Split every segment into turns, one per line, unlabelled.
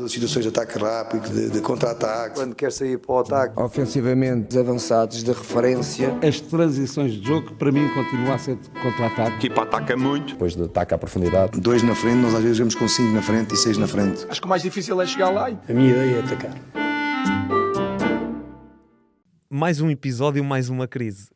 de situações de ataque rápido, de contra-ataque.
Quando quer sair para o ataque.
Ofensivamente, avançados de referência.
As transições de jogo, para mim, continua a ser de contra-ataque.
A equipa ataca muito.
Depois de ataque à profundidade.
2 na frente, nós às vezes vemos com 5 na frente e 6 na frente.
Acho que o mais difícil é chegar lá.
A minha ideia é atacar.
Mais um episódio, mais uma crise.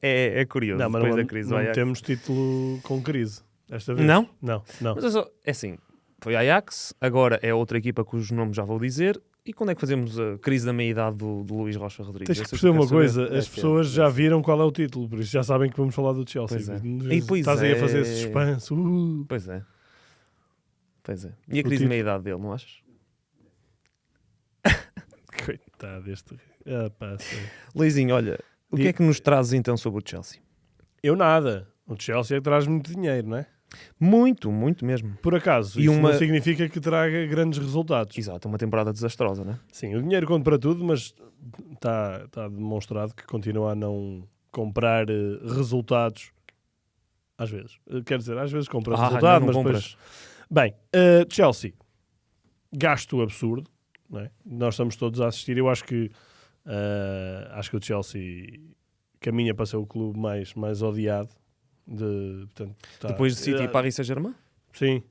É curioso.
Não, mas
depois
não,
da crise,
não temos título com crise esta vez.
Não?
Não.
Mas é assim, foi Ajax, agora é outra equipa cujos nomes já vou dizer. E quando é que fazemos a crise da meia-idade do Luís Rocha Rodrigues?
Tens que perceber uma coisa, as pessoas já viram qual é o título, por isso já sabem que vamos falar do Chelsea.
Pois é.
Estás aí a fazer esse suspense.
Pois é. E a crise da meia-idade dele, não achas?
Coitado deste...
Luizinho, olha, o que é que nos trazes então sobre o Chelsea?
Eu nada. O Chelsea é que traz muito dinheiro, não é?
Muito mesmo.
Por acaso, isso não significa que traga grandes resultados.
Exato, uma temporada desastrosa, não é?
Sim, o dinheiro conta para tudo, mas está demonstrado que continua a não comprar resultados. Às vezes. Quer dizer, às vezes compra resultados, mas depois... Bem, Chelsea. Gasto absurdo, não é? Nós estamos todos a assistir. Eu acho que o Chelsea caminha para ser o clube mais odiado.
Depois de City e Paris Saint-Germain?
Sim.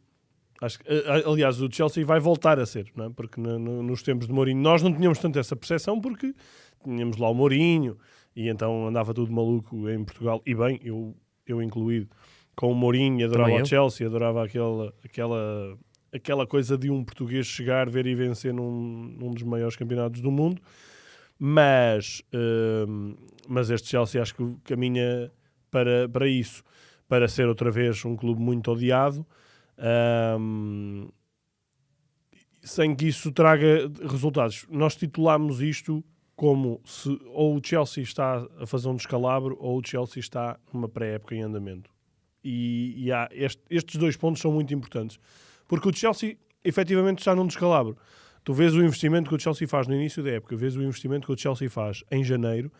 Acho que, aliás, o Chelsea vai voltar a ser, não é? Porque nos tempos de Mourinho nós não tínhamos tanto essa percepção porque tínhamos lá o Mourinho e então andava tudo maluco em Portugal. E bem, eu incluído, com o Mourinho, adorava o Chelsea, adorava aquela coisa de um português chegar, ver e vencer num dos maiores campeonatos do mundo. Mas este Chelsea acho que caminha para isso, para ser outra vez um clube muito odiado, sem que isso traga resultados. Nós titulámos isto como se ou o Chelsea está a fazer um descalabro ou o Chelsea está numa pré-época em andamento. E estes dois pontos são muito importantes, porque o Chelsea efetivamente está num descalabro. Tu vês o investimento que o Chelsea faz no início da época, vês o investimento que o Chelsea faz em janeiro,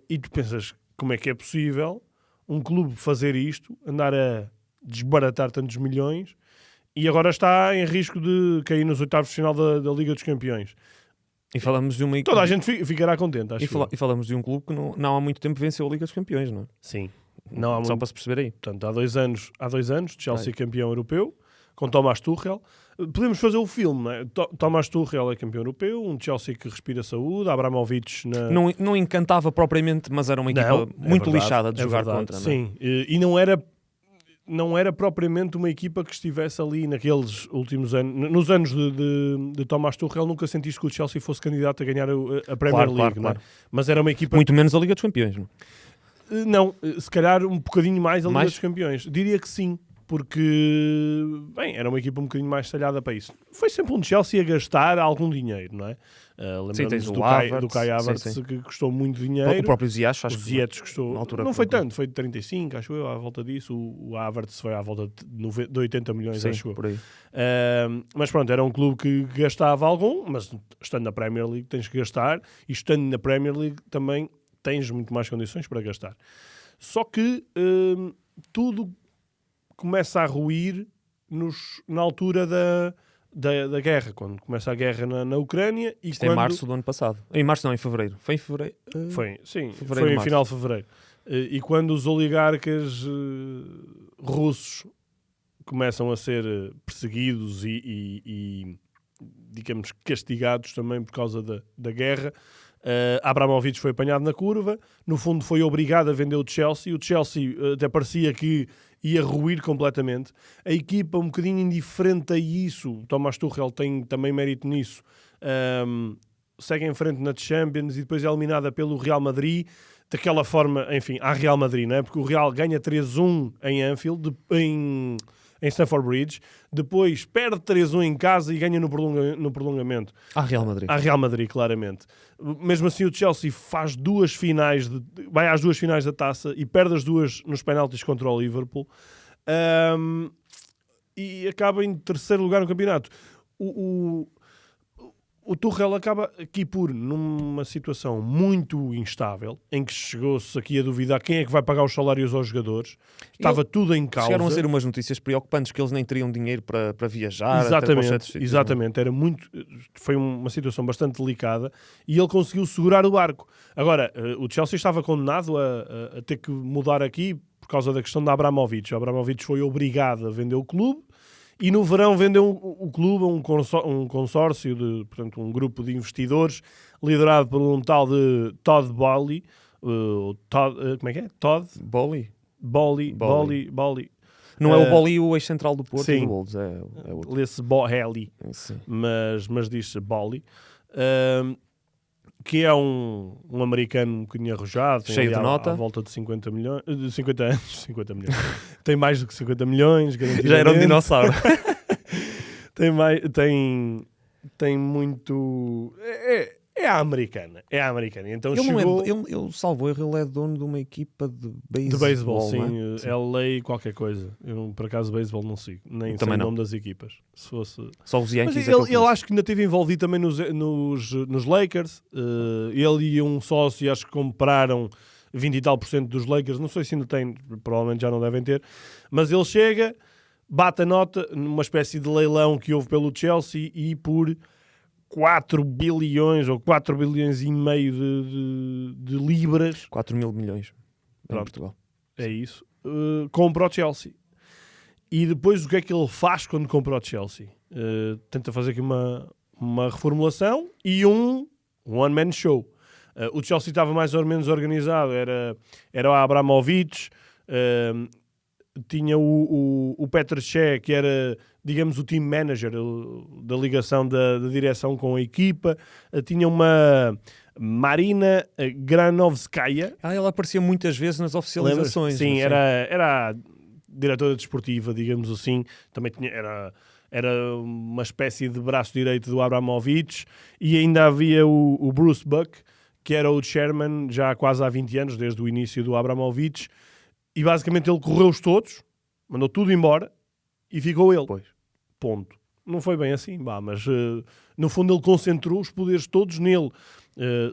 e tu pensas, como é que é possível um clube fazer isto, andar a desbaratar tantos milhões, e agora está em risco de cair nos oitavos de final da Liga dos Campeões.
E falamos de uma...
Toda a gente ficará contente, acho
e falamos de um clube que não há muito tempo venceu a Liga dos Campeões, não é?
Sim.
Só para se perceber aí.
Portanto, há dois anos, Chelsea campeão europeu, com Thomas Tuchel. Podemos fazer o filme, não é? Thomas Tuchel é campeão europeu, um Chelsea que respira saúde, Abramovich...
Não encantava propriamente, mas era uma equipa muito lixada de jogar contra.
Sim, não é? E não era propriamente uma equipa que estivesse ali naqueles últimos anos. Nos anos de Thomas Tuchel nunca sentiste que o Chelsea fosse candidato a ganhar a Premier League, não é? Mas era uma equipa...
Muito menos a Liga dos Campeões, não?
Não, se calhar um bocadinho mais a Liga dos Campeões. Diria que sim. Porque, bem, era uma equipa um bocadinho mais talhada para isso. Foi sempre um Chelsea a gastar algum dinheiro, não é? Lembramos do Kai Havertz, que custou muito dinheiro.
O próprio Ziyech, acho que...
O Ziyech custou... Não foi tanto, foi de 35, acho eu, à volta disso. O Havertz foi à volta de 80 milhões, acho eu.
Por aí.
Mas pronto, era um clube que gastava algum, mas estando na Premier League tens que gastar, e estando na Premier League também tens muito mais condições para gastar. Só que tudo começa a ruir na altura da guerra, quando começa a guerra na Ucrânia. E
Isto é em março do ano passado. Em março não, em fevereiro. Foi em fevereiro?
Foi em final de fevereiro. E quando os oligarcas russos começam a ser perseguidos e digamos, castigados também por causa da guerra, Abramovich foi apanhado na curva, no fundo foi obrigado a vender o Chelsea até parecia que ia ruir completamente. A equipa um bocadinho indiferente a isso, Thomas Tuchel tem também mérito nisso, segue em frente na Champions e depois é eliminada pelo Real Madrid, daquela forma, enfim, à Real Madrid, não é? Porque o Real ganha 3-1 em Anfield, em Stamford Bridge, depois perde 3-1 em casa e ganha no prolongamento.
À Real Madrid.
À Real Madrid, claramente. Mesmo assim, o Chelsea faz vai às duas finais da taça e perde as duas nos penaltis contra o Liverpool, e acaba em terceiro lugar no campeonato. O o Tuchel acaba aqui por, numa situação muito instável, em que chegou-se aqui a duvidar quem é que vai pagar os salários aos jogadores, estava tudo em causa.
Chegaram a ser umas notícias preocupantes que eles nem teriam dinheiro para viajar. Até para os certos sítios,
exatamente. Foi uma situação bastante delicada e ele conseguiu segurar o barco. Agora, o Chelsea estava condenado a ter que mudar aqui por causa da questão da Abramovich. O Abramovich foi obrigado a vender o clube. E no verão vendeu o clube a um consórcio, portanto, um grupo de investidores liderado por um tal de Todd Boehly. Como é que é? Todd?
Boehly.
Boehly.
Não é o Boehly o ex-central do Porto
sim.
e do Wolves, é outro.
Lê-se Boehly,
Sim.
mas diz-se Boehly. Que é um americano um bocadinho arrojado.
Cheio de nota.
À volta de 50 milhões. De 50 anos. 50 milhões. Tem mais do que 50 milhões.
Já era um dinossauro.
Tem muito... É a americana. Então
ele salvou erro, ele é dono de uma equipa de beisebol.
De beisebol, sim.
Sim.
LA qualquer coisa. Eu, por acaso, beisebol não sigo. Nem sei o nome das equipas. Se fosse...
Só os Yankees.
Mas ele acho que ainda esteve envolvido também nos Lakers. Ele e um sócio, acho que compraram 20 e tal % dos Lakers. Não sei se ainda tem, provavelmente já não devem ter. Mas ele chega, bate a nota numa espécie de leilão que houve pelo Chelsea e por 4 bilhões ou 4 bilhões e meio de libras.
4 mil milhões em Portugal.
É isso. Compra o Chelsea. E depois o que é que ele faz quando compra o Chelsea? Tenta fazer aqui uma reformulação e um one-man show. O Chelsea estava mais ou menos organizado. Era o Abramovich, tinha o Petr Cech, que era, digamos, o team manager da ligação da direção com a equipa. Tinha uma Marina Granovskaya.
Ela aparecia muitas vezes nas oficializações.
Sim, era a diretora desportiva, digamos assim. Também era uma espécie de braço direito do Abramovich. E ainda havia o Bruce Buck, que era o chairman já quase há 20 anos, desde o início do Abramovich. E basicamente ele correu-os todos, mandou tudo embora e ficou ele.
Pois.
Ponto. Não foi bem assim, mas no fundo ele concentrou os poderes todos nele.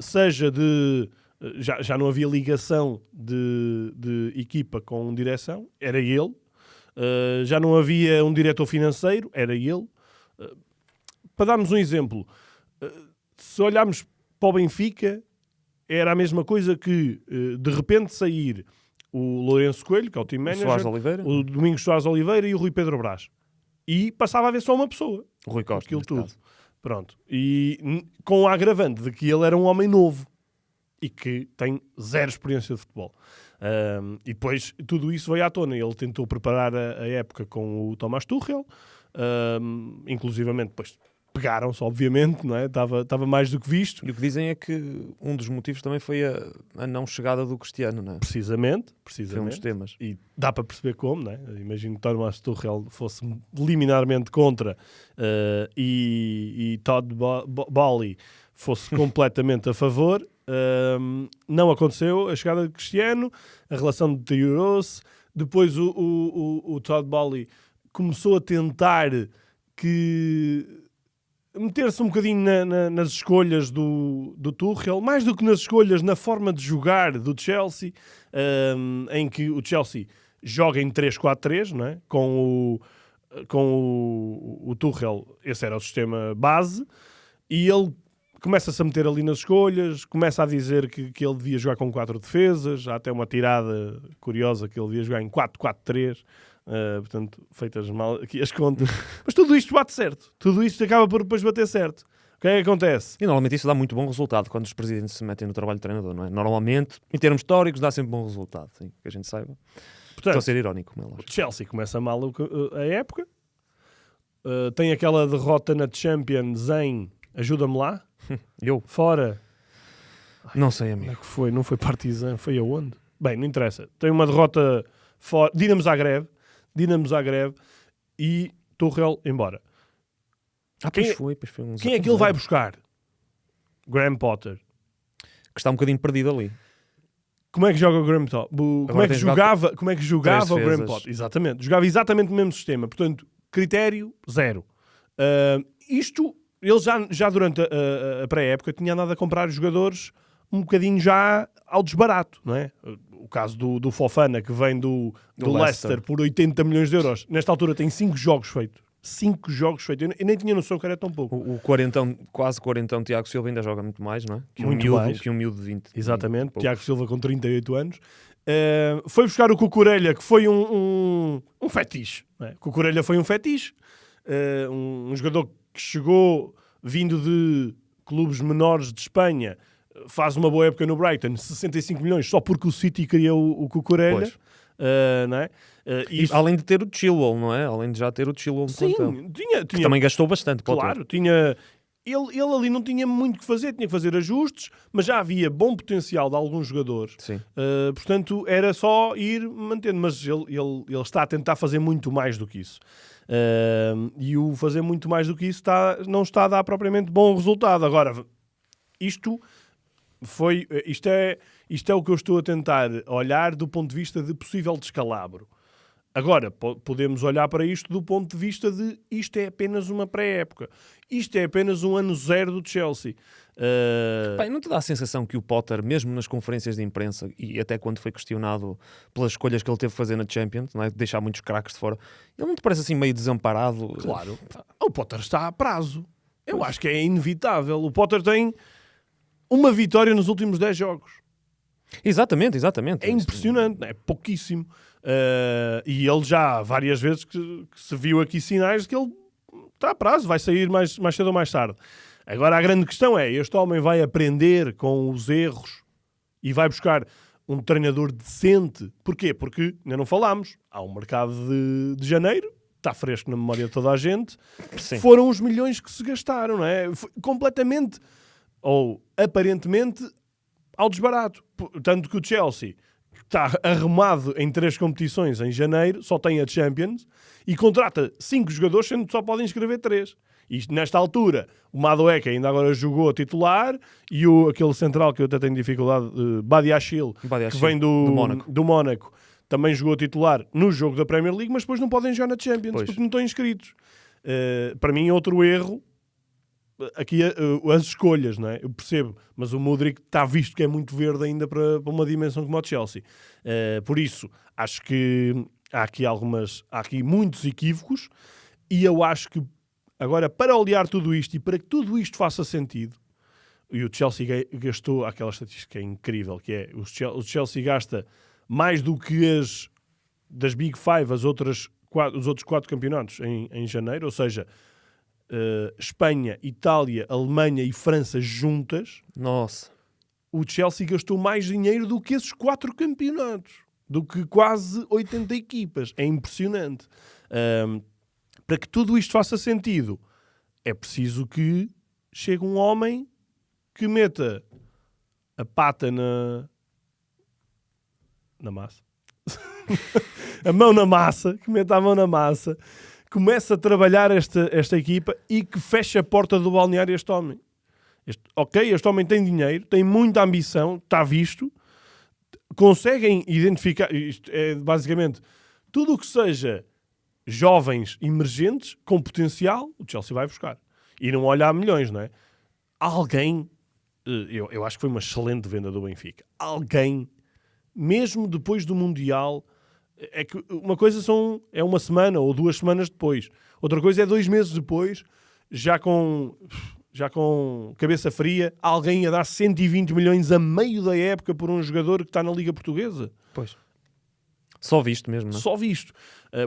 Seja de... Já não havia ligação de equipa com direção, era ele. Já não havia um diretor financeiro, era ele. Para darmos um exemplo, se olharmos para o Benfica, era a mesma coisa que de repente sair o Lourenço Coelho, que é o team manager, o Domingos Soares Oliveira e o Rui Pedro Brás. E passava a haver só uma pessoa.
O Rui Costa,
aquilo tudo. Caso. Pronto. E com o agravante de que ele era um homem novo e que tem zero experiência de futebol. E depois tudo isso veio à tona. Ele tentou preparar a época com o Thomas Tuchel, inclusivamente depois pegaram-se, obviamente, não é? Estava mais do que visto.
E o que dizem é que um dos motivos também foi a não chegada do Cristiano, não é?
Precisamente.
Foi um dos temas.
E dá para perceber como, não é? Imagino que Thomas Tuchel fosse liminarmente contra e Todd Boehly fosse completamente a favor. Não aconteceu a chegada de Cristiano, a relação deteriorou-se. Depois o Todd Boehly começou a tentar meter-se um bocadinho nas escolhas do Tuchel, mais do que nas escolhas, na forma de jogar do Chelsea, em que o Chelsea joga em 3-4-3, não é? Com o Tuchel, esse era o sistema base, e ele começa-se a meter ali nas escolhas, começa a dizer que ele devia jogar com 4 defesas, há até uma tirada curiosa que ele devia jogar em 4-4-3, portanto, feitas mal aqui as contas. Mas tudo isto bate certo. Tudo isto acaba por depois bater certo. O que é que acontece?
E normalmente isso dá muito bom resultado quando os presidentes se metem no trabalho de treinador, não é? Normalmente, em termos históricos, dá sempre bom resultado, sim, que a gente saiba. Portanto, estou a ser irónico, como é lógico.
O Chelsea começa mal a época. Tem aquela derrota na Champions em... Ajuda-me lá.
Eu?
Fora.
Não sei, amigo.
Como é que foi? Não foi Partizan? Foi aonde? Bem, não interessa. Tem uma derrota fora. Dinamo Zagreb e Tuchel embora.
Pois foi
quem é que ele vai buscar? Graham Potter.
Que está um bocadinho perdido ali.
Como é que joga o Graham Potter? Como é que jogava o Graham Potter? Exatamente. Jogava exatamente o mesmo sistema. Portanto, critério, zero. Isto ele já durante a pré-época tinha andado a comprar jogadores um bocadinho já ao desbarato, não é? O caso do Fofana, que vem do Leicester por 80 milhões de euros. Nesta altura tem 5 jogos feitos. 5 jogos feitos. Eu nem tinha noção que era tão pouco.
O quarentão, quase quarentão, Tiago Silva ainda joga muito mais, não é? Que um miúdo de 20.
Exatamente. Tiago Silva com 38 anos. Foi buscar o Cucurella, que foi um fetiche. Não é? Cucurella foi um fetiche. Um jogador que chegou vindo de clubes menores de Espanha, faz uma boa época no Brighton, 65 milhões, só porque o City queria o Cucurella. Não é?
Além de ter o Chilwell, não é? Além de já ter o Chilwell no plantel.
Tinha,
que também gastou bastante.
Claro, tinha... Ele ali não tinha muito que fazer, tinha que fazer ajustes, mas já havia bom potencial de alguns jogadores.
Sim.
Portanto, era só ir mantendo. Mas ele está a tentar fazer muito mais do que isso. E o fazer muito mais do que isso não está a dar propriamente bom resultado. Agora, isto é o que eu estou a tentar olhar do ponto de vista de possível descalabro. Agora, podemos olhar para isto do ponto de vista de isto é apenas uma pré-época. Isto é apenas um ano zero do Chelsea.
Bem, não te dá a sensação que o Potter, mesmo nas conferências de imprensa, e até quando foi questionado pelas escolhas que ele teve de fazer na Champions, não é? De deixar muitos craques de fora, ele não te parece assim meio desamparado?
Claro. O Potter está a prazo. Eu acho que é inevitável. O Potter tem uma vitória nos últimos 10 jogos.
Exatamente.
É impressionante, é pouquíssimo. E ele já várias vezes que se viu aqui sinais de que ele está a prazo, vai sair mais cedo ou mais tarde. Agora a grande questão é, este homem vai aprender com os erros e vai buscar um treinador decente. Porquê? Porque, ainda não falámos, há um mercado de janeiro, está fresco na memória de toda a gente.
Sim.
Foram os milhões que se gastaram, não é? Foi completamente, ou aparentemente, ao desbarato. Tanto que o Chelsea está arrumado em 3 competições em janeiro, só tem a Champions, e contrata 5 jogadores, sendo que só podem inscrever 3. E nesta altura, o Madueke ainda agora jogou a titular, e aquele central que eu até tenho dificuldade, Badiashile, que vem do Mónaco, também jogou a titular no jogo da Premier League, mas depois não podem jogar na Champions, porque não estão inscritos. Para mim, outro erro, aqui as escolhas, não é? Eu percebo, mas o Mudryk está visto que é muito verde ainda para uma dimensão como o Chelsea. Por isso, acho que há aqui muitos equívocos, e eu acho que agora, para olhar tudo isto e para que tudo isto faça sentido, e o Chelsea gastou aquela estatística incrível, que é o Chelsea gasta mais do que das Big Five, os outros 4 campeonatos em janeiro, ou seja, Espanha, Itália, Alemanha e França juntas.
Nossa.
O Chelsea gastou mais dinheiro do que esses 4 campeonatos, do que quase 80 equipas. É impressionante. Para que tudo isto faça sentido, é preciso que chegue um homem que meta a pata na massa. A mão na massa, que meta a mão na massa, começa a trabalhar esta equipa e que feche a porta do balneário a este homem. Este homem tem dinheiro, tem muita ambição, está visto, conseguem identificar, isto é basicamente tudo o que seja jovens emergentes com potencial, o Chelsea vai buscar. E não olha a milhões, não é? Alguém, eu acho que foi uma excelente venda do Benfica. Alguém, mesmo depois do Mundial, é que uma coisa é uma semana ou 2 semanas depois. Outra coisa é 2 meses depois, já com cabeça fria, alguém a dar 120 milhões a meio da época por um jogador que está na Liga Portuguesa.
Pois. Só visto mesmo, não é?
Só visto.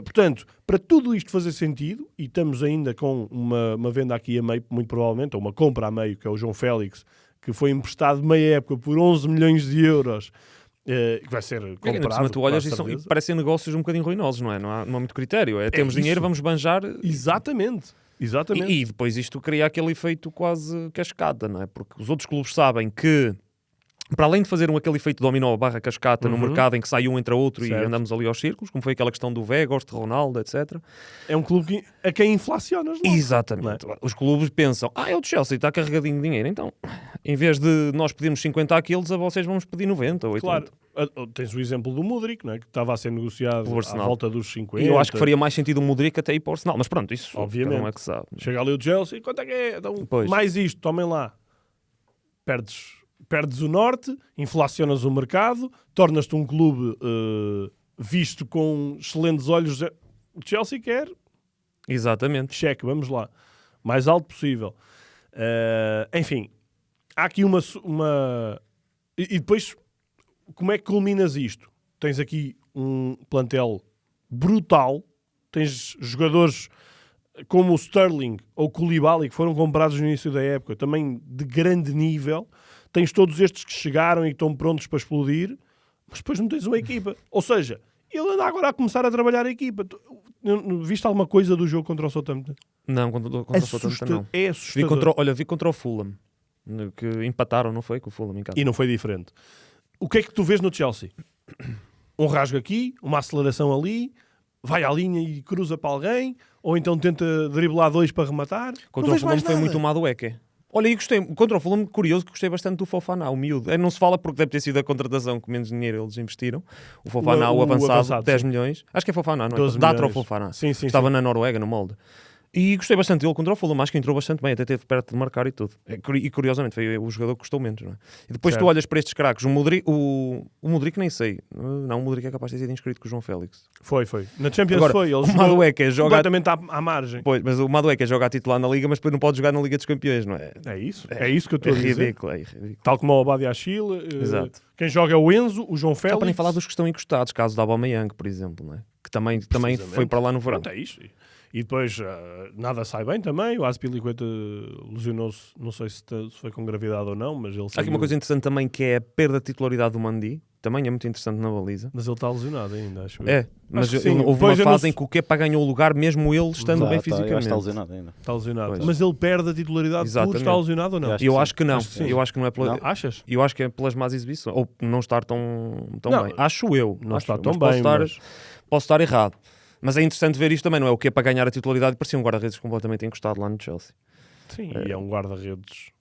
Portanto, para tudo isto fazer sentido, e estamos ainda com uma venda aqui a meio, muito provavelmente, ou uma compra a meio, que é o João Félix, que foi emprestado meia época por 11 milhões de euros, que vai ser comprado.
Tu olhas e parecem negócios um bocadinho ruinosos, não é? Não há muito critério. Temos dinheiro, vamos banjar.
Exatamente.
E depois isto cria aquele efeito quase cascata, não é? Porque os outros clubes sabem que para além de fazer aquele efeito dominó barra cascata no mercado em que sai um entre outro
Certo.
e andamos ali aos círculos, como foi aquela questão do Weghorst, Ronaldo, etc.
É um clube a quem inflacionas logo.
Exatamente. Os clubes pensam, é o Chelsea, está carregadinho de dinheiro, então, em vez de nós pedirmos 50 quilos, a vocês vamos pedir 90 ou 80.
Claro. Tens o exemplo do Mudryk, não é? Que estava a ser negociado à volta dos 50.
E eu acho que faria mais sentido o Mudryk até ir para o Arsenal, mas pronto, isso
obviamente.
cada um é que sabe.
Chega ali o Chelsea, quanto é que é? Então,
Pois.
mais isto, tomem lá. Perdes o norte, inflacionas o mercado, tornas-te um clube visto com excelentes olhos. O Chelsea quer
Exatamente.
cheque, vamos lá. Mais alto possível. Enfim, há aqui uma... E depois, como é que culminas isto? Tens aqui um plantel brutal, tens jogadores como o Sterling ou o Koulibaly, que foram comprados no início da época, também de grande nível. Tens todos estes que chegaram e que estão prontos para explodir, mas depois não tens uma equipa. Ou seja, ele anda agora a começar a trabalhar a equipa. Viste alguma coisa do jogo contra o Southampton?
Não, contra o Southampton não.
É assustador.
Vi contra o Fulham, que empataram, não foi? Com o Fulham em casa.
E não foi diferente. O que é que tu vês no Chelsea? Um rasgo aqui, uma aceleração ali, vai à linha e cruza para alguém, ou então tenta driblar dois para rematar.
Contra o Fulham foi muito o Madueke. Olha, e gostei, contra o Fulham, curioso, que gostei bastante do Fofana, o miúdo. Não se fala porque deve ter sido a contratação que menos dinheiro eles investiram. O Fofana, o avançado, 10 milhões. Acho que é Fofana, não é? Datro Fofana.
Sim,
Estava na Noruega, no molde. E gostei bastante dele contra o Fulham, acho que entrou bastante bem, até esteve perto de marcar e tudo. E curiosamente foi o jogador que custou menos, não é? E depois
Certo.
tu olhas para estes craques, o Mudryk nem sei. Não, o Mudryk é capaz de ter sido inscrito com o João Félix.
Foi. Na Champions
Agora,
foi. Ele
o
jogou
Madueke joga...
completamente à margem.
Pois, mas o Madueke joga a titular na Liga, mas depois não pode jogar na Liga dos Campeões, não é?
É isso que eu estou a dizer.
Ridículo, é ridículo.
Tal como o Abadi Achille.
Exato.
Quem joga é o Enzo, o João Félix.
Já para nem falar dos que estão encostados, caso da Aubameyang, por exemplo, não é? Que também foi para lá no verão.
Pronto, é isso. E depois nada sai bem também. O Azpilicueta lesionou-se, não sei se foi com gravidade ou não, mas ele
Há aqui uma coisa interessante também que é a perda de titularidade do Mandi. Também é muito interessante na baliza.
Mas ele está lesionado ainda, acho eu.
É, mas
que sim.
houve
Pois
uma
eu
fase
não-
em que o Kepa ganhou o lugar, mesmo ele estando bem
Eu acho que
fisicamente.
está lesionado ainda.
Está lesionado.
Pois.
Mas ele perde a titularidade por
Exatamente.
estar lesionado ou não?
Eu acho
Eu acho que não.
Acho que sim.
Eu acho que não é pela...
Não?
Achas?
Eu acho que é pelas más exibições. Ou não estar tão
Não,
bem. Acho eu.
não
Acho
está
eu,
tão
mas
bem,
Posso estar errado. Mas é interessante ver isto também, não é? O que é para ganhar a titularidade parecia um guarda-redes completamente encostado lá no Chelsea.
Sim, e é um guarda-redes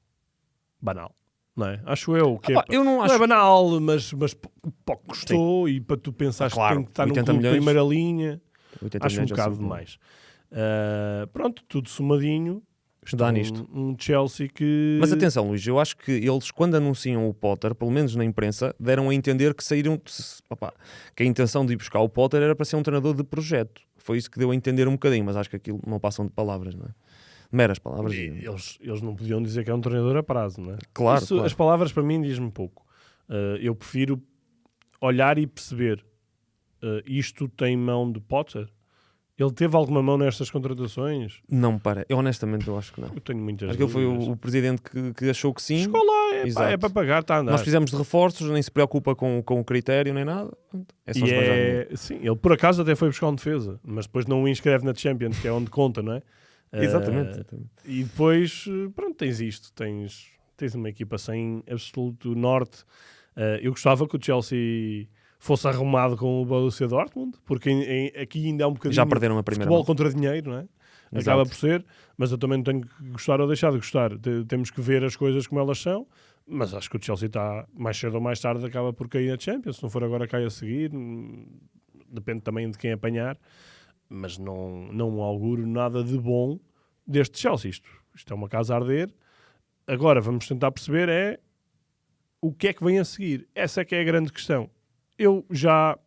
banal. Não é? Acho eu que
Ah, pá, eu não
não
acho...
é banal, mas pouco custou e para tu pensares
claro,
que tem que estar num
80
clube de
milhões.
primeira linha,
80
acho um
milhões já
bocado
são-
demais. Pronto, tudo somadinho.
Dá nisto.
Um Chelsea que...
Mas atenção, Luís, eu acho que eles, quando anunciam o Potter, pelo menos na imprensa, deram a entender que saíram, que a intenção de ir buscar o Potter era para ser um treinador de projeto. Foi isso que deu a entender um bocadinho, mas acho que aquilo não passam de palavras, não é? Meras palavras.
Eles não podiam dizer que é um treinador a prazo, não é?
Claro,
Isso,
claro.
As palavras para mim dizem-me pouco. Eu prefiro olhar e perceber isto tem mão de Potter? Ele teve alguma mão nestas contratações?
Não me parece. Eu honestamente eu acho que não.
Eu tenho muitas
Acho que ele foi
dúvidas.
o presidente que achou que sim.
Chegou lá,
Exato.
é para pagar, está a andar.
Nós fizemos de reforços, nem se preocupa com o critério nem nada. É só
E
esbanjar dinheiro.
sim, ele por acaso até foi buscar um defesa, mas depois não o inscreve na Champions, que é onde conta, não é?
Exatamente.
E depois, pronto, tens isto. Tens uma equipa sem absoluto norte. Eu gostava que o Chelsea fosse arrumado com o Borussia Dortmund, porque aqui ainda é um bocadinho
Já perderam a primeira
futebol
mão.
contra dinheiro, não é?
Exato.
Acaba por ser, mas eu também não tenho que gostar ou deixar de gostar. Temos que ver as coisas como elas são, mas acho que o Chelsea está, mais cedo ou mais tarde, acaba por cair na Champions. Se não for agora, cai a seguir. Depende também de quem apanhar, mas não auguro nada de bom deste Chelsea. Isto é uma casa a arder. Agora vamos tentar perceber o que é que vem a seguir. Essa é que é a grande questão. Eu já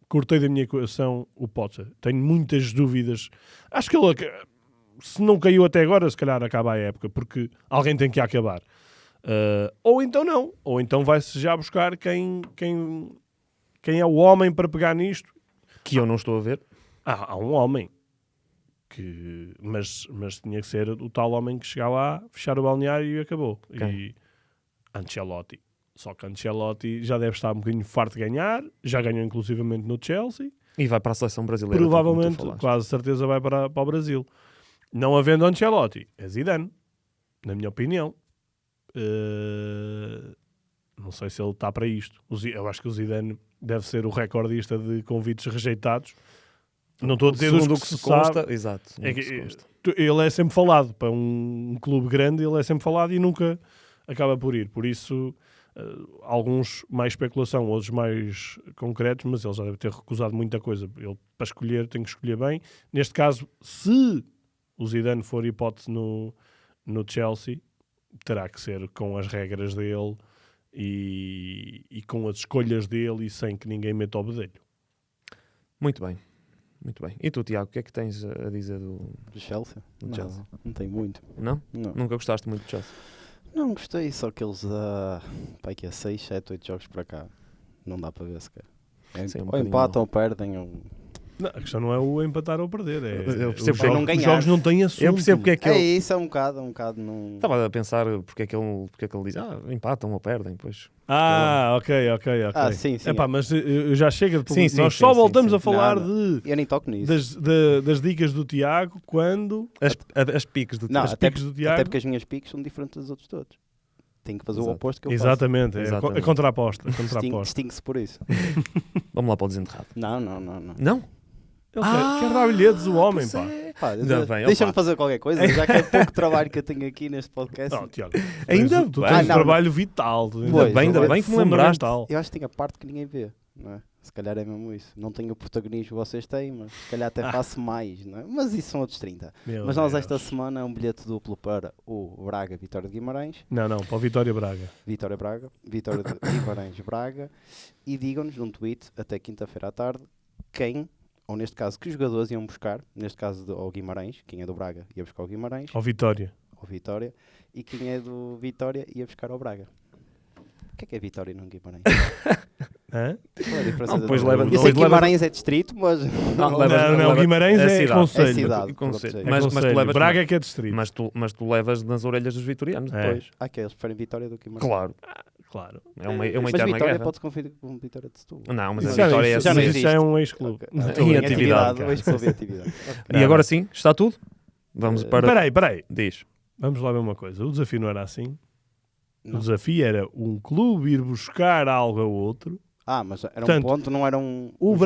cortei da minha equação o Potter. Tenho muitas dúvidas. Acho que ele, se não caiu até agora, se calhar acaba a época, porque alguém tem que acabar. Ou então não. Ou então vai-se já buscar quem é o homem para pegar nisto.
Que eu não estou a ver.
Há um homem. Mas tinha que ser o tal homem que chegar lá, fechar o balneário e acabou.
Quem?
E Ancelotti. Só que Ancelotti já deve estar um bocadinho farto de ganhar, já ganhou inclusivamente no Chelsea,
E vai para a seleção brasileira.
provavelmente,
como tu falaste.
quase certeza, vai para o Brasil. Não havendo Ancelotti, é Zidane, na minha opinião. Não sei se ele está para isto. Eu acho que o Zidane deve ser o recordista de convites rejeitados. Não estou a dizer
segundo
os
o que
se
se consta,
sabe.
exato.
É
segundo o que
que,
se consta.
ele é sempre falado. Para um clube grande, ele é sempre falado e nunca acaba por ir. Por isso, alguns mais especulação, outros mais concretos, mas ele já deve ter recusado muita coisa. Ele, para escolher, tem que escolher bem. Neste caso, se o Zidane for hipótese no Chelsea, terá que ser com as regras dele e com as escolhas dele e sem que ninguém meta o bedelho.
Muito bem. Muito bem. E tu, Tiago, o que é que tens a dizer do
Chelsea?
Chelsea?
Não tem muito.
Não?
Não.
Nunca gostaste muito de Chelsea?
Não gostei, só que eles que é 6, 7, 8 jogos para cá. Não dá para ver sequer.
Sim, um
Ou
bocadinho
empatam
não.
ou perdem. Ou...
Não, a questão não é o empatar ou perder.
Eu percebo
os,
que
jogos,
não ganhar.
os jogos não têm assunto.
Eu percebo porque é que
É
ele...
isso, é um bocado não...
Estava a pensar porque é que ele diz empatam ou perdem, pois.
Ok.
sim.
Epá, mas já chega de
Sim,
nós
sim,
só
sim,
voltamos
sim.
a falar
Não. Eu nem toco nisso.
das dicas do Tiago quando...
As piques do
Não,
as
até,
piques do Tiago...
até porque as minhas piques são diferentes dos outros todos. Tenho que fazer
Exato.
o oposto que eu
Exatamente,
Exatamente.
é contraposta.
faço. Distingue-se por isso.
Vamos lá para o desenterrado.
Não.
Não?
Ele quer dar bilhetes o homem, pá.
Pá,
Ainda bem,
deixa-me
opa.
fazer qualquer coisa, já que é pouco trabalho que eu tenho aqui neste podcast.
Não, Tiago,
Ainda
tu
bem.
tens um
Não,
trabalho vital.
Pois,
ainda bem que me lembraste.
fundamental.
Eu acho que tem a parte que ninguém vê, não é? Se calhar é mesmo isso. Não tenho o protagonismo que vocês têm, mas se calhar até faço mais, não é? Mas isso são outros 30.
Meu
Mas nós
Deus.
esta semana é um bilhete duplo para o Braga Vitória de Guimarães,
Não, para o Vitória Braga.
Vitória de Guimarães Braga, e digam-nos num tweet até quinta-feira à tarde quem, ou neste caso que jogadores iam buscar, neste caso ao Guimarães, quem é do Braga ia buscar ao Guimarães,
Ao Vitória.
ao Vitória, e quem é do Vitória ia buscar ao Braga. O que é Vitória e não Guimarães?
Hã?
Qual é a diferença?
Não, depois
da-
leva-
Eu sei
depois
que
leva-
Guimarães é distrito, mas...
Não, Guimarães é
cidade.
conselho.
É cidade.
Conselho.
Pronto,
Mas
Conselho.
tu levas...
Braga é que é distrito.
Mas tu levas nas orelhas dos vitorianos
É.
depois.
que eles preferem Vitória do que Guimarães.
Claro.
Claro.
É uma
Mas
eterna
Vitória
guerra.
pode-se confundir com Vitória de Setúbal.
Não, mas
Isso
a
já,
Vitória é
isso,
já não
assim.
isso já é
existe.
um ex-clube.
Ok.
Em
Em
atividade,
hoje escrevi atividade.
E agora sim, está tudo? Vamos para...
Peraí.
Diz.
Vamos lá ver uma coisa. O desafio não era assim.
Não.
O desafio era um clube ir buscar algo a outro.
Mas era
Portanto,
um ponto, não era um...
O
um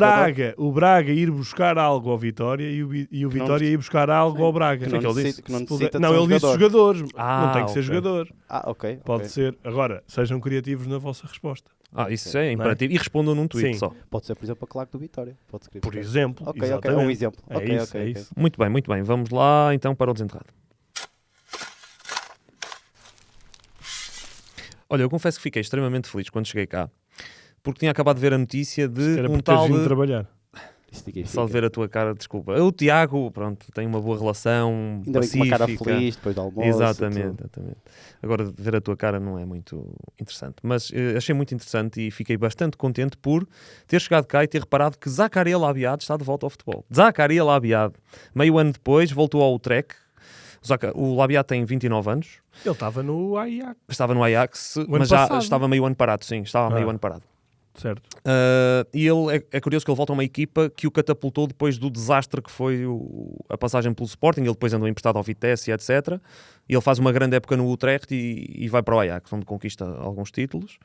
Braga ir buscar algo ao Vitória e o Vitória ir buscar algo ao Braga.
que não
que ele
necessita,
disse?
que não
Se
necessita
puder-
de
Não,
ser um
ele disse
jogador.
jogadores.
Ah,
não tem que ser
ok.
jogador.
Ok.
Pode ser. Agora, sejam criativos na vossa resposta.
Isso é imperativo. E respondam num tweet
Sim.
só.
Pode ser, por exemplo, a claque do Vitória. Pode ser
Por exemplo.
Ok,
exatamente.
um exemplo.
É
Ok,
isso,
ok,
é
ok.
isso.
Muito bem. Vamos lá então para o desenterrado. Olha, eu confesso que fiquei extremamente feliz quando cheguei cá, porque tinha acabado de ver a notícia de
Era
um
por
tal
teres vindo
de...
trabalhar.
Isso significa.
Só de ver a tua cara, desculpa. O Tiago, pronto, tem uma boa relação,
Ainda bem com uma
pacífica.
cara feliz depois do almoço.
Exatamente. Agora, ver a tua cara não é muito interessante. Mas achei muito interessante e fiquei bastante contente por ter chegado cá e ter reparado que Zakaria Labiad está de volta ao futebol. Zakaria Labiad, meio ano depois, voltou ao Utrecht. O Labiad tem 29 anos.
Ele estava no Ajax.
Estava no Ajax,
ano
mas já
passado.
estava meio ano parado, sim. Estava meio ano parado.
Certo.
E ele é curioso que ele volta a uma equipa que o catapultou depois do desastre que foi a passagem pelo Sporting. Ele depois andou emprestado ao Vitesse, etc. E ele faz uma grande época no Utrecht e vai para o Ajax, onde conquista alguns títulos.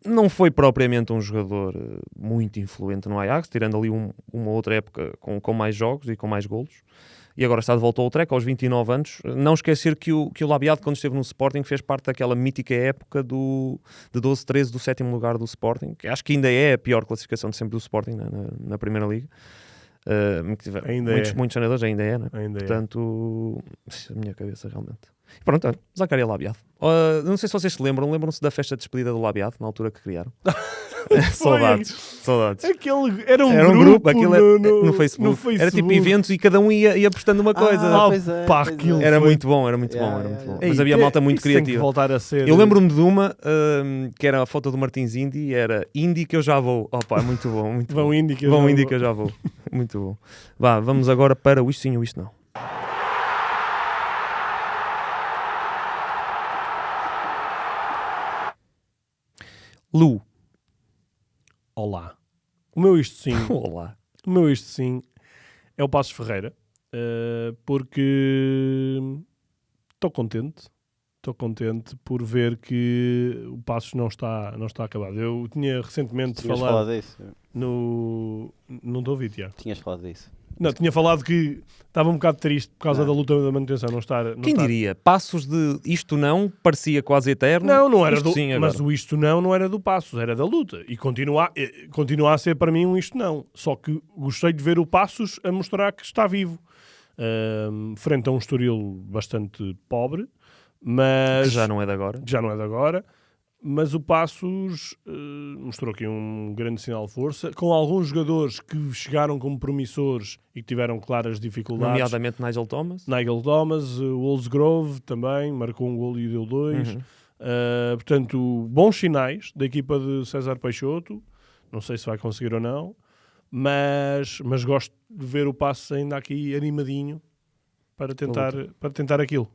Não foi propriamente um jogador muito influente no Ajax, tirando ali uma outra época com mais jogos e com mais golos. E agora está de volta ao Utrecht, aos 29 anos. Não esquecer que o Labiad, quando esteve no Sporting, fez parte daquela mítica época de 12-13 do 7º lugar do Sporting, que acho que ainda é a pior classificação de sempre do Sporting na Primeira Liga.
Ainda
Muitos treinadores ainda é, né?
Ainda
Portanto, a minha cabeça realmente. E pronto, olha, Zakaria Labiad. Não sei se vocês se lembram-se da festa de despedida do Labiad, na altura que criaram? Saudades.
Aquele, era um
grupo,
grupo
aquilo
no
Facebook. Era tipo eventos e cada um ia postando uma coisa.
Pois é,
pá,
pois é.
aquilo
Era
foi-
muito bom, era muito
Yeah,
bom.
yeah, yeah.
Mas havia malta muito
isso tem que
criativa.
voltar a ser...
Eu lembro-me de uma que era a foto do Martins Indy, era Indy que eu já vou. Opa, muito bom, muito
Vão
bom.
Indy que eu
Vão
já
Indy
vou.
que eu já vou. Muito bom. Vá, vamos agora para o isto sim ou isto não. Lu.
Olá. O meu isto sim,
Olá.
o meu isto sim é o Passos Ferreira, porque estou contente estou contente por ver que o Passos não está acabado. Eu tinha recentemente
Tinhas
falado
falado disso?
no... Não estou a ouvir, Tiago.
Tinhas falado disso?
Não, tinha falado que estava um bocado triste por causa da luta da manutenção.
Quem diria? Passos de isto não parecia quase eterno.
Não era
isto
do...
sim,
mas
agora.
o isto não era do Passos, era da luta. E continua a ser para mim um isto não. Só que gostei de ver o Passos a mostrar que está vivo. Frente a um Estoril bastante pobre, mas...
Que já não é de agora.
Já não é de agora. Mas o Passos mostrou aqui um grande sinal de força, com alguns jogadores que chegaram como promissores e que tiveram claras dificuldades.
Nomeadamente Nigel Thomas.
Nigel Thomas, o Wolfsgrove também, marcou um golo e deu 2. Portanto, bons sinais da equipa de César Peixoto. Não sei se vai conseguir ou não, mas gosto de ver o Passos ainda aqui animadinho para tentar aquilo.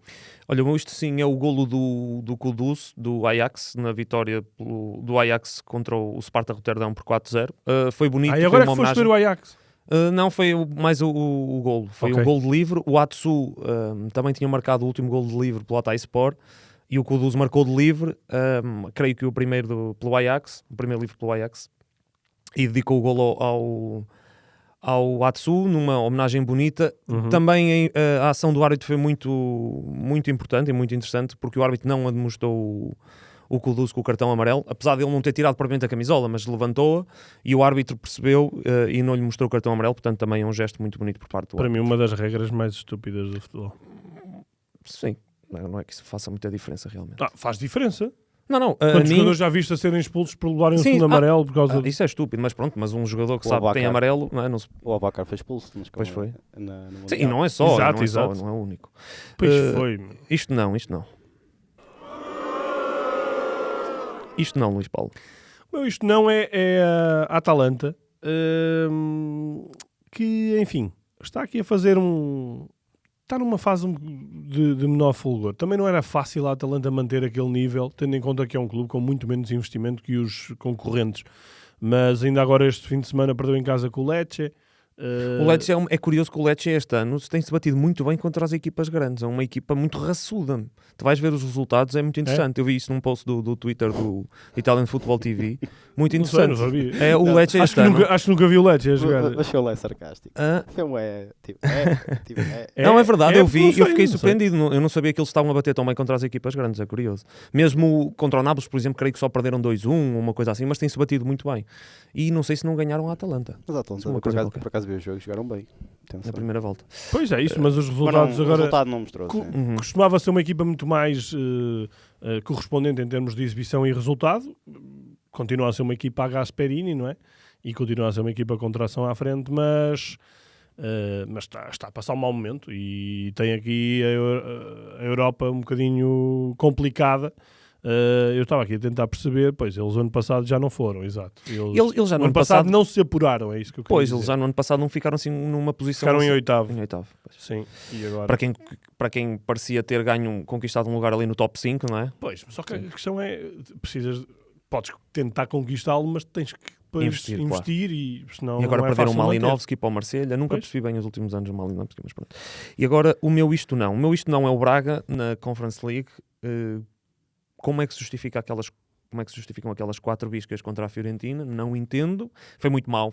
Olha, isto sim é o golo do Kudus, do Ajax, na vitória do Ajax contra o Sparta Rotterdam por 4-0. Foi bonito.
E agora é que foste ver o Ajax?
Não, foi mais o golo. Foi um golo de livre. O Atsu também tinha marcado o último golo de livre pelo Hatayspor e o Kudus marcou de livre. Creio que o primeiro pelo Ajax, o primeiro livre pelo Ajax, e dedicou o golo ao Atsu, numa homenagem bonita. Também a ação do árbitro foi muito, muito importante e muito interessante, porque o árbitro não demonstrou o Kudus com o cartão amarelo, apesar de ele não ter tirado propriamente a camisola, mas levantou-a e o árbitro percebeu e não lhe mostrou o cartão amarelo, portanto também é um gesto muito bonito por parte do árbitro.
Para mim, uma das regras mais estúpidas do futebol.
Sim, não é que isso faça muita diferença realmente.
Faz diferença.
Não,
Quantos jogadores já viste a serem expulsos por levarem um segundo amarelo por causa
isso é estúpido, mas pronto, mas um jogador que sabe que tem amarelo, não se...
O Abacar foi expulso,
pois foi.
Sim,
e não é só,
exato.
Não é o único.
Pois foi.
Isto não. Isto não, Luís Paulo.
Isto não é a Atalanta, que, enfim, está aqui a fazer está numa fase de menor fulgor. Também não era fácil a Atalanta manter aquele nível, tendo em conta que é um clube com muito menos investimento que os concorrentes. Mas ainda agora este fim de semana perdeu em casa com o Lecce.
O Lecce é curioso que o Lecce este ano tem-se batido muito bem contra as equipas grandes. É uma equipa muito raçuda. Tu vais ver os resultados, é muito interessante. Eu vi isso num post do Twitter do Italian Football TV. Muito interessante.
Não sabia.
É o Lecce este ano.
Acho que nunca vi o Lecce a jogar.
Achei o Lecce sarcástico. Não é
verdade, eu vi e eu fiquei
não sei.
surpreendido. Eu não sabia que eles estavam a bater tão bem contra as equipas grandes, é curioso. Mesmo contra o Nápoles, por exemplo, creio que só perderam 2-1, uma coisa assim, mas tem-se batido muito bem. E não sei se não ganharam a Atalanta.
Mas a Atalanta, por acaso viu o jogo e jogaram bem.
Na primeira volta.
Pois é isso, mas os resultados
O
agora...
resultado não mostrou.
Costumava ser uma equipa muito mais correspondente em termos de exibição e resultado. Continua a ser uma equipa a Gasperini, não é? E continua a ser uma equipa com tração à frente, mas está a passar um mau momento e tem aqui a Europa um bocadinho complicada. Eu estava aqui a tentar perceber, pois eles ano passado já não foram, exato.
Eles já no
ano passado não se apuraram, é isso que eu queria dizer.
Eles já no ano passado não ficaram assim numa posição...
Ficaram
assim,
em oitavo.
Sim.
E agora?
Para quem parecia ter conquistado um lugar ali no top 5, não é?
Pois, só que a questão é, podes tentar conquistá-lo, mas tens que depois investir
claro.
E senão
e agora
não é
perderam o
fácil
Malinovski para o Marselha. Nunca percebi bem os últimos anos o Malinovski, mas pronto. E agora o meu isto não. O meu isto não é o Braga na Conference League. Como é que se justificam aquelas 4 biscas contra a Fiorentina? Não entendo. Foi muito mau.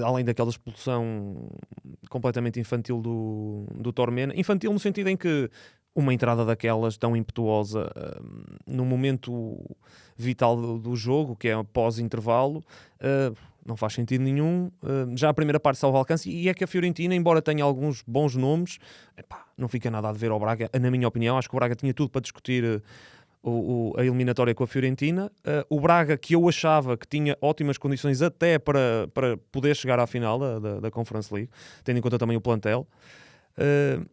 Além daquela expulsão completamente infantil do Tormena. Infantil no sentido em que uma entrada daquelas tão impetuosa no momento vital do jogo, que é pós-intervalo, não faz sentido nenhum. Já a primeira parte salva alcance, e é que a Fiorentina, embora tenha alguns bons nomes, não fica nada a dever ao Braga, na minha opinião. Acho que o Braga tinha tudo para discutir a eliminatória com a Fiorentina. O Braga, que eu achava que tinha ótimas condições até para poder chegar à final da Conference League, tendo em conta também o plantel.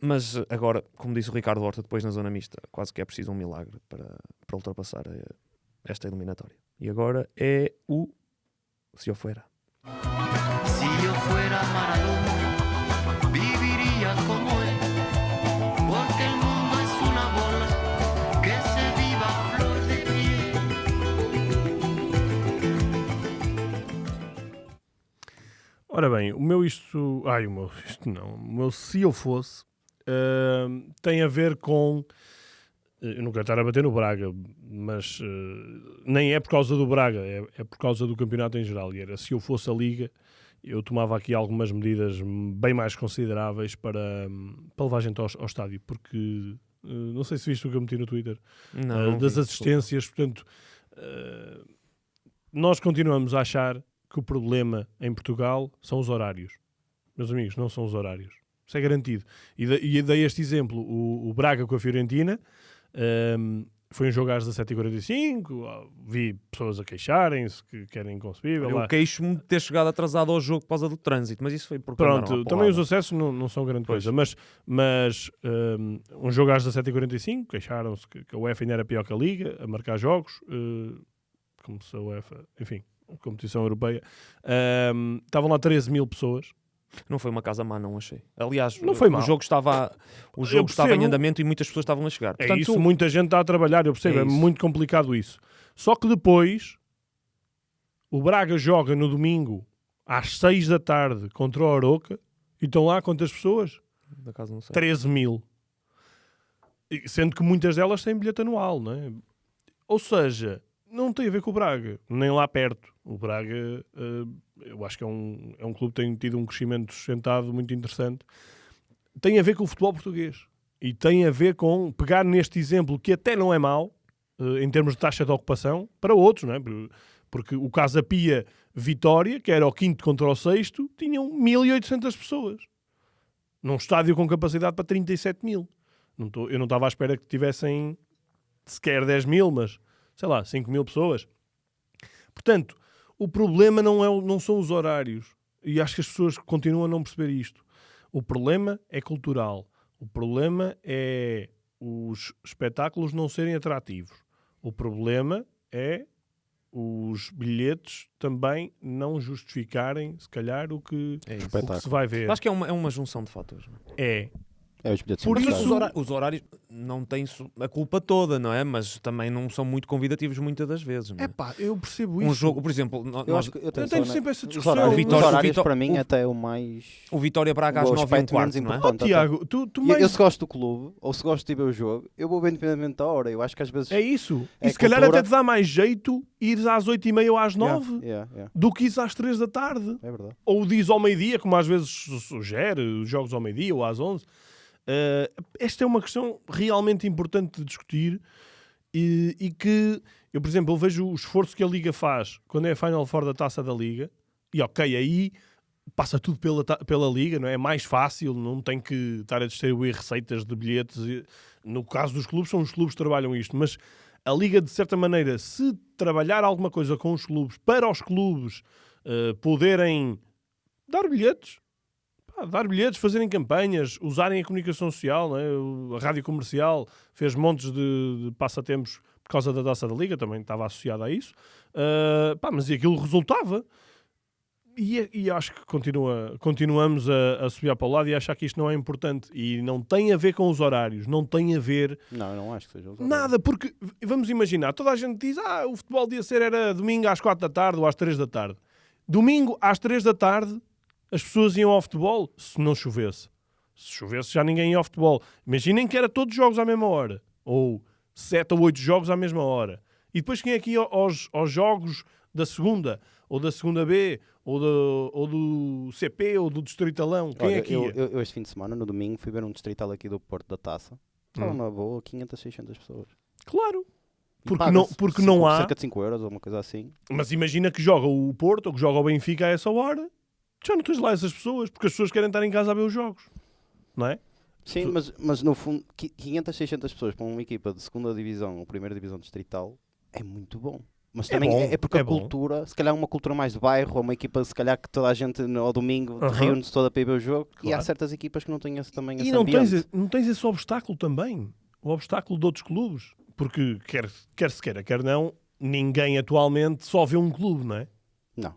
Mas agora, como disse o Ricardo Horta depois na zona mista, quase que é preciso um milagre para ultrapassar esta eliminatória. E agora é o Se Eu Fuera.
Si yo fuera Maradona, viviría como él, porque el mundo es una bola que se viva a flor de piel.
Ora bem, o meu Se Eu Fosse tem a ver com Eu não quero estar a bater no Braga, mas nem é por causa do Braga, é por causa do campeonato em geral. E era, se eu fosse a Liga, eu tomava aqui algumas medidas bem mais consideráveis para levar a gente ao estádio, porque não sei se viste o que eu meti no Twitter, das assistências. Portanto, nós continuamos a achar que o problema em Portugal são os horários. Meus amigos, não são os horários. Isso é garantido. E dei este exemplo, o Braga com a Fiorentina. Foi um jogo às 17h45, vi pessoas a queixarem-se que era inconcebível.
Eu queixo-me de ter chegado atrasado ao jogo por causa do trânsito, mas isso foi porque...
Pronto, também os acessos não são grande coisa, mas um jogo às 17h45, queixaram-se que a UEFA ainda era pior que a Liga, a marcar jogos, como se a UEFA, enfim, a competição europeia, estavam lá 13 mil pessoas.
Não foi uma casa má, não achei. Aliás,
não foi
o jogo estava em andamento e muitas pessoas estavam a chegar.
Portanto, isso, muita gente está a trabalhar, eu percebo, é muito complicado isso. Só que depois, o Braga joga no domingo às 6 da tarde contra o Aroca e estão lá quantas pessoas?
Da casa não sei.
13 mil. Sendo que muitas delas têm bilhete anual, não é? Ou seja, não tem a ver com o Braga, nem lá perto. O Braga, eu acho que é um clube que tem tido um crescimento sustentado muito interessante. Tem a ver com o futebol português. E tem a ver com pegar neste exemplo, que até não é mau, em termos de taxa de ocupação, para outros, não é? Porque o Casa Pia Vitória, que era o 5º contra o 6º, tinham 1.800 pessoas. Num estádio com capacidade para 37 mil. Eu não estava à espera que tivessem sequer 10 mil, mas, sei lá, 5 mil pessoas. Portanto, o problema não são os horários. E acho que as pessoas continuam a não perceber isto. O problema é cultural. O problema é os espetáculos não serem atrativos. O problema é os bilhetes também não justificarem, se calhar, o que se vai ver.
Acho que é uma junção de fatores. Não
é?
Os bilhetes
por isso os horários não têm a culpa toda, não é? Mas também não são muito convidativos muitas das vezes. Não é?
Eu percebo isso.
Um jogo, por exemplo,
eu tenho sempre essa discussão.
Os horários para mim até o mais...
O Vitória Braga às 9h15, não é?
Tiago,
eu se gosto do clube, ou se gosto de ver o jogo, eu vou ver independentemente da hora. Eu acho que às vezes...
É isso. E se calhar até te dá mais jeito ires às 8h30 ou às 9 do que ires às 3 da tarde.
É verdade.
Ou diz ao meio-dia, como às vezes sugere, os jogos ao meio-dia ou às 11. Esta é uma questão realmente importante de discutir e que eu, por exemplo, vejo o esforço que a Liga faz quando é a Final Four da Taça da Liga e aí passa tudo pela Liga, não é? É mais fácil, não tem que estar a distribuir receitas de bilhetes. No caso dos clubes, são os clubes que trabalham isto, mas a Liga, de certa maneira, se trabalhar alguma coisa com os clubes, para os clubes poderem dar bilhetes, fazerem campanhas, usarem a comunicação social, não é? A rádio comercial fez montes de passatempos por causa da Taça da Liga, também estava associada a isso, mas aquilo resultava. E acho que continuamos a subir para o lado e achar que isto não é importante. E não tem a ver com os horários, não tem a ver...
Não acho que seja os horários.
Nada, porque, vamos imaginar, toda a gente diz, o futebol devia ser, era domingo às 4 da tarde ou às 3 da tarde. Domingo às 3 da tarde, as pessoas iam ao futebol se não chovesse. Se chovesse já ninguém ia ao futebol. Imaginem que era todos os jogos à mesma hora. Ou 7 ou 8 jogos à mesma hora. E depois quem é que ia aos jogos da segunda? Ou da segunda B? Ou do CP? Ou do Distritalão? Quem é que ia?
Eu este fim de semana, no domingo, fui ver um Distrital aqui do Porto da Taça. Estava uma boa, 500, 600 pessoas.
Claro. Porque não há...
cerca de 5 euros ou uma coisa assim.
Mas imagina que joga o Porto ou que joga o Benfica a essa hora. Já não tens lá essas pessoas, porque as pessoas querem estar em casa a ver os jogos, não é?
Sim, mas no fundo, 500, 600 pessoas para uma equipa de segunda divisão ou primeira divisão distrital é muito bom. Mas também é porque a cultura, se calhar uma cultura mais de bairro, ou uma equipa, se calhar que toda a gente ao domingo reúne-se toda para ir ver o jogo, e há certas equipas que não têm esse ambiente.
E não tens esse obstáculo também, o obstáculo de outros clubes, porque quer se queira, quer não, ninguém atualmente só vê um clube, não é?
Não.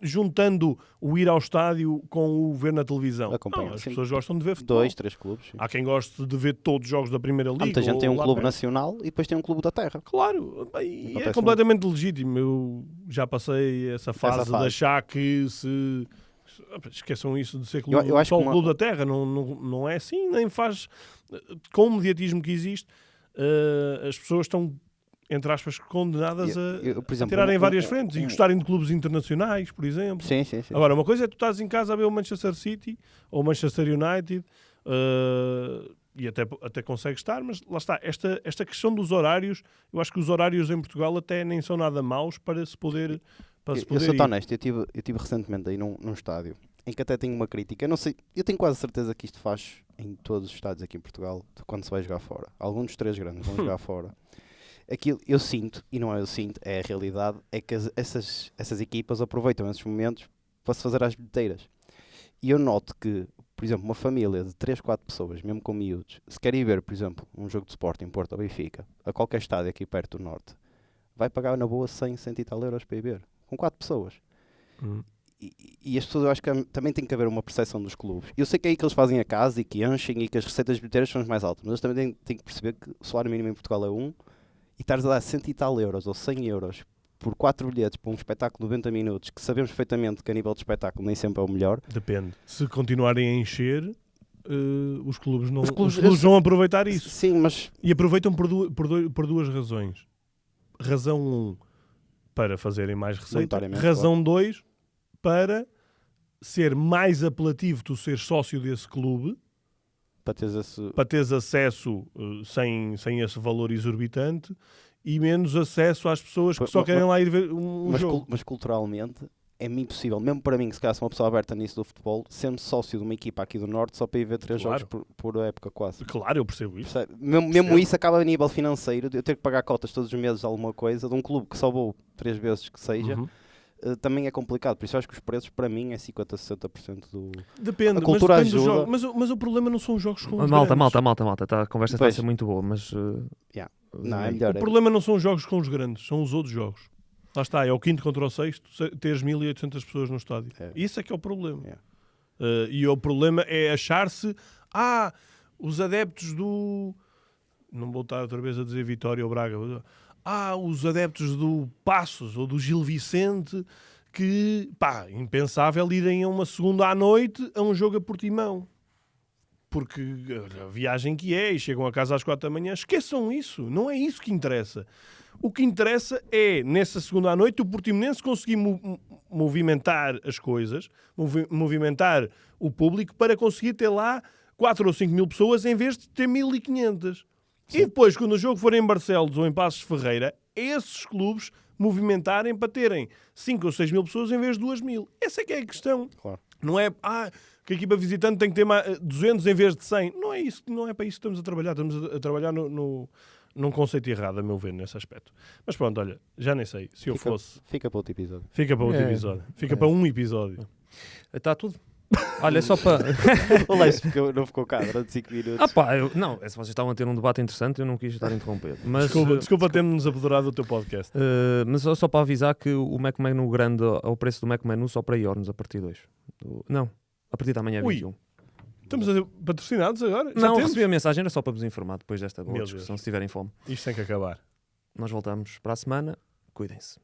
Juntando o ir ao estádio com o ver na televisão. As pessoas gostam de ver futebol.
2, 3 clubes. Sim.
Há quem goste de ver todos os jogos da Primeira Liga.
Muita gente tem um clube nacional e depois tem um clube da terra.
Claro, e é completamente legítimo. Eu já passei essa fase de achar que se... Esqueçam isso de ser clube, só o clube da terra. Não é assim, nem faz... Com o mediatismo que existe, as pessoas estão, entre aspas, condenadas
por
a
exemplo,
tirarem várias frentes e gostarem de clubes internacionais, por exemplo.
Sim.
Agora, uma coisa é tu estás em casa a ver o Manchester City ou o Manchester United e até consegues estar, mas lá está, esta questão dos horários, eu acho que os horários em Portugal até nem são nada maus para se poder
Eu sou honesto, eu tive recentemente aí num estádio em que até tenho uma crítica. Eu não sei, eu tenho quase certeza que isto faz em todos os estádios aqui em Portugal, de quando se vai jogar fora. Alguns dos 3 grandes vão jogar fora. Aquilo eu sinto, e não é eu sinto, é a realidade, é que essas equipas aproveitam esses momentos para se fazer às bilheteiras. E eu noto que, por exemplo, uma família de 3, 4 pessoas, mesmo com miúdos, se querem ver, por exemplo, um jogo de Sporting, Porto ou Benfica, a qualquer estádio aqui perto do Norte, vai pagar na boa 100 e tal euros para ir ver. Com 4 pessoas. E as pessoas, eu acho que também tem que haver uma percepção dos clubes. Eu sei que é aí que eles fazem a casa e que enchem e que as receitas bilheteiras são as mais altas, mas eles também têm que perceber que o salário mínimo em Portugal é 1 e estares a dar 100 e tal euros ou 100 euros por 4 bilhetes para um espetáculo de 90 minutos, que sabemos perfeitamente que a nível de espetáculo nem sempre é o melhor.
Depende. Se continuarem a encher, os clubes vão aproveitar isso.
Sim, mas...
E aproveitam por duas razões. Razão 1, para fazerem mais receita. Razão 2, para ser mais apelativo tu ser sócio desse clube, para teres acesso sem esse valor exorbitante e menos acesso às pessoas que só querem lá ir ver um jogo.
Mas culturalmente é-me impossível, mesmo para mim, que se calhar sou uma pessoa aberta nisso do futebol, sendo sócio de uma equipa aqui do Norte só para ir ver 3 jogos por época quase.
Claro, eu percebo isso.
Mesmo isso acaba a nível financeiro, de eu ter que pagar cotas todos os meses de alguma coisa, de um clube que só vou 3 vezes que seja, também é complicado. Por isso eu acho que os preços para mim é 50, 60% do...
Depende,
a cultura
mas depende
ajuda.
do jogo. Mas o problema não são os jogos com os
Malta,
grandes.
a conversa está a ser muito boa, mas...
Não, é melhor.
O problema não são os jogos com os grandes, são os outros jogos. Lá está, é o 5º contra o 6º, teres 1.800 pessoas no estádio. Isso é que é o problema. E o problema é achar-se, os adeptos do... Não vou estar outra vez a dizer Vitória ou Braga. Os adeptos do Passos ou do Gil Vicente, que, impensável irem a uma segunda à noite a um jogo a Portimão. Porque a viagem que é, e chegam a casa às 4 da manhã, esqueçam isso, não é isso que interessa. O que interessa é, nessa segunda à noite, o Portimonense conseguir movimentar as coisas, movimentar o público para conseguir ter lá 4 ou 5 mil pessoas em vez de ter 1.500. E depois, quando o jogo for em Barcelos ou em Passos de Ferreira, esses clubes movimentarem para terem 5 ou 6 mil pessoas em vez de 2.000. Essa é que é a questão.
Claro.
Não é que a equipa visitante tem que ter 200 em vez de 100. Não é isso, não é para isso que estamos a trabalhar. Estamos a trabalhar num conceito errado, a meu ver, nesse aspecto. Mas pronto, olha, já nem sei. Se eu fosse...
Fica para outro episódio.
Fica para outro episódio. Fica para um episódio.
Está tudo. Olha, só para...
O Leis não ficou cá durante 5 minutos.
Não, se vocês estavam a ter um debate interessante, eu não quis estar a interromper. Mas,
desculpa termos apoderado do teu podcast.
Mas só para avisar que o Mac Menu grande, ao preço do Mac Menu, só para Iornos a partir de hoje. Não, a partir da manhã 21.
Estamos patrocinados agora?
Não, recebi a mensagem, era só para vos informar depois desta boa discussão, se tiverem fome.
Isto tem que acabar.
Nós voltamos para a semana. Cuidem-se.